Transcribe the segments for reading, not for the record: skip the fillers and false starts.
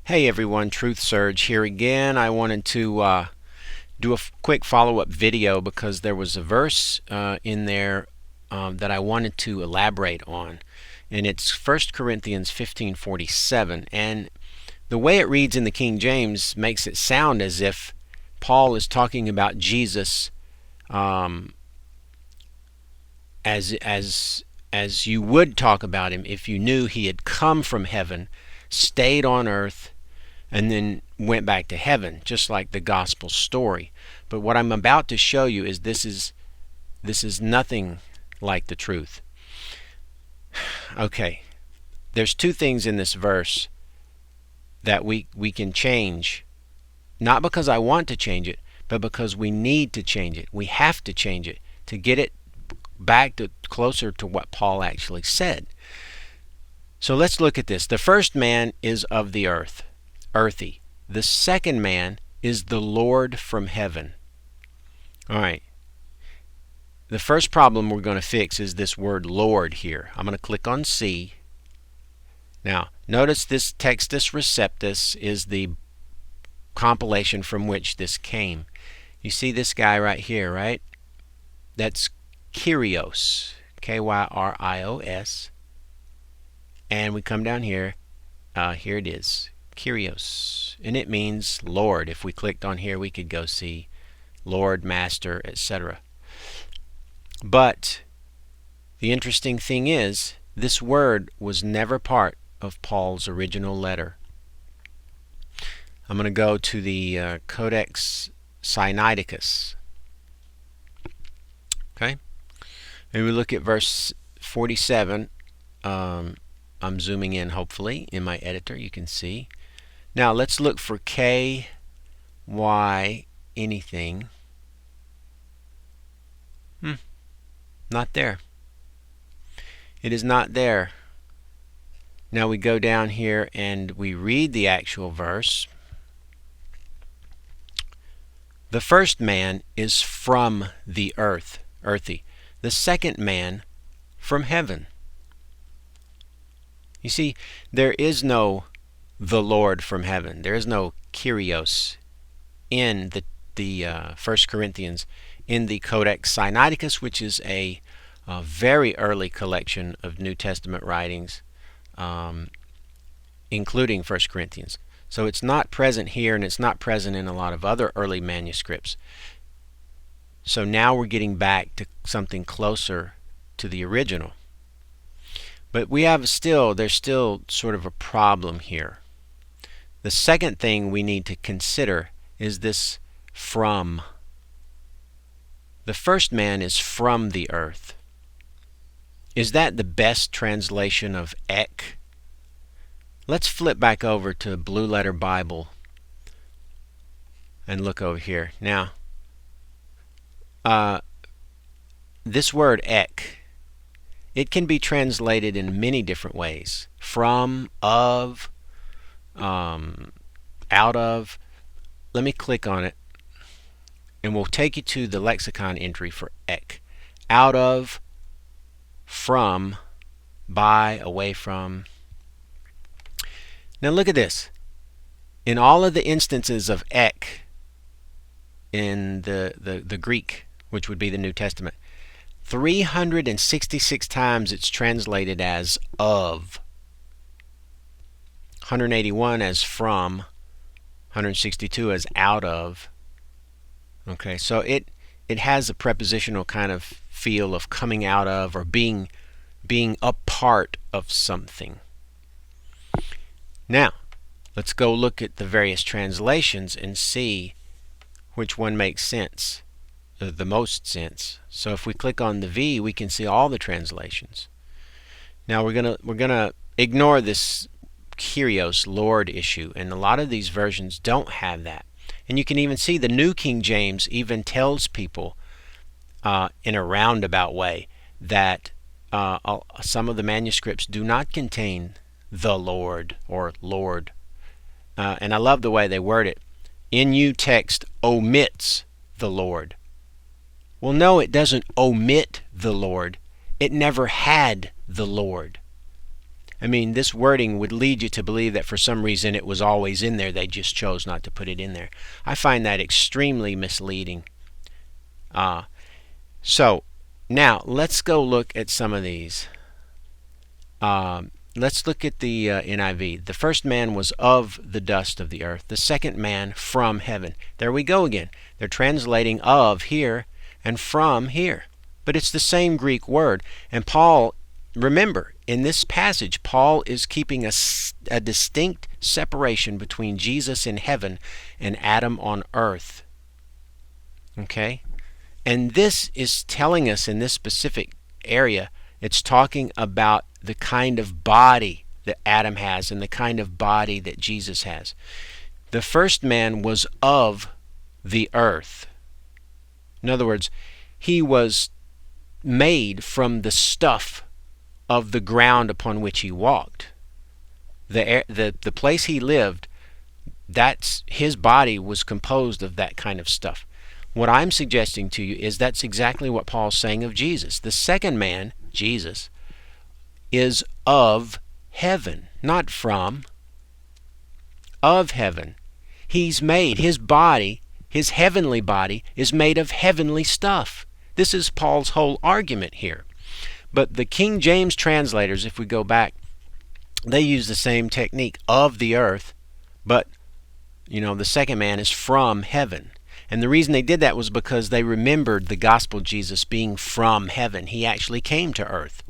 Hey everyone, TruthSurge here again. I wanted to do a quick follow-up video because there was a verse in there that I wanted to elaborate on, and it's 1 Corinthians 15:47. And the way it reads in the King James makes it sound as if Paul is talking about Jesus as you would talk about him if you knew he had come from heaven, stayed on earth, and then went back to heaven, just like the gospel story. But what I'm about to show you is this is nothing like the truth. Okay, there's two things in this verse that we can change, not because I want to change it, but because we need to change it. We have to change it to get it back to closer to what Paul actually said. So let's look at this. The first man is of the earth, earthy. The second man is the Lord from heaven. All right. The first problem we're going to fix is this word Lord here. I'm going to click on C. Now, notice this Textus Receptus is the compilation from which this came. You see this guy right here, right? That's Kyrios, Kyrios. And we come down here. Here it is, Kyrios, and it means Lord. If we clicked on here, we could go see Lord, Master, etc. But the interesting thing is, this word was never part of Paul's original letter. I'm going to go to the Codex Sinaiticus. Okay, and we look at verse 47. I'm zooming in, hopefully, in my editor. You can see. Now, let's look for K, Y, anything. Not there. It is not there. Now we go down here and we read the actual verse. The first man is from the earth, earthy. The second man from heaven. You see, there is no the Lord from heaven. There is no Kyrios in the 1 Corinthians in the Codex Sinaiticus, which is a very early collection of New Testament writings, including 1 Corinthians. So it's not present here, and it's not present in a lot of other early manuscripts. So now we're getting back to something closer to the original. But there's still sort of a problem here. The second thing we need to consider is this from. The first man is from the earth. Is that the best translation of ek? Let's flip back over to Blue Letter Bible and look over here. Now, this word ek, it can be translated in many different ways. From, of, out of. Let me click on it, and we'll take you to the lexicon entry for ek. Out of, from, by, away from. Now look at this. In all of the instances of ek in the Greek, which would be the New Testament, 366 times it's translated as of, 181 as from, 162 as out of. Okay, so it has a prepositional kind of feel of coming out of or being a part of something. Now, let's go look at the various translations and see which one makes sense. The most sense. So if we click on the V, we can see all the translations. Now we're gonna ignore this Kyrios, Lord issue, and a lot of these versions don't have that. And you can even see the New King James even tells people in a roundabout way that some of the manuscripts do not contain the Lord or Lord. And I love the way they word it. NU text omits the Lord. Well, no, it doesn't omit the Lord. It never had the Lord. I mean, this wording would lead you to believe that for some reason it was always in there. They just chose not to put it in there. I find that extremely misleading. So now let's go look at some of these. Let's look at the NIV. The first man was of the dust of the earth. The second man from heaven. There we go again. They're translating of here and from here. But it's the same Greek word. And Paul, remember, in this passage, Paul is keeping a distinct separation between Jesus in heaven and Adam on earth. Okay? And this is telling us in this specific area, it's talking about the kind of body that Adam has and the kind of body that Jesus has. The first man was of the earth. In other words, he was made from the stuff of the ground upon which he walked. The place he lived, that's his body was composed of that kind of stuff. What I'm suggesting to you is that's exactly what Paul's saying of Jesus. The second man, Jesus, is of heaven, not from, of heaven. He's made, his body, his heavenly body, is made of heavenly stuff. This is Paul's whole argument here. But the King James translators, if we go back, they use the same technique, of the earth, but, the second man is from heaven. And the reason they did that was because they remembered the gospel Jesus being from heaven. He actually came to earth.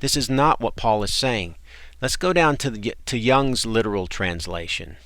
This is not what Paul is saying. Let's go down to Young's literal translation.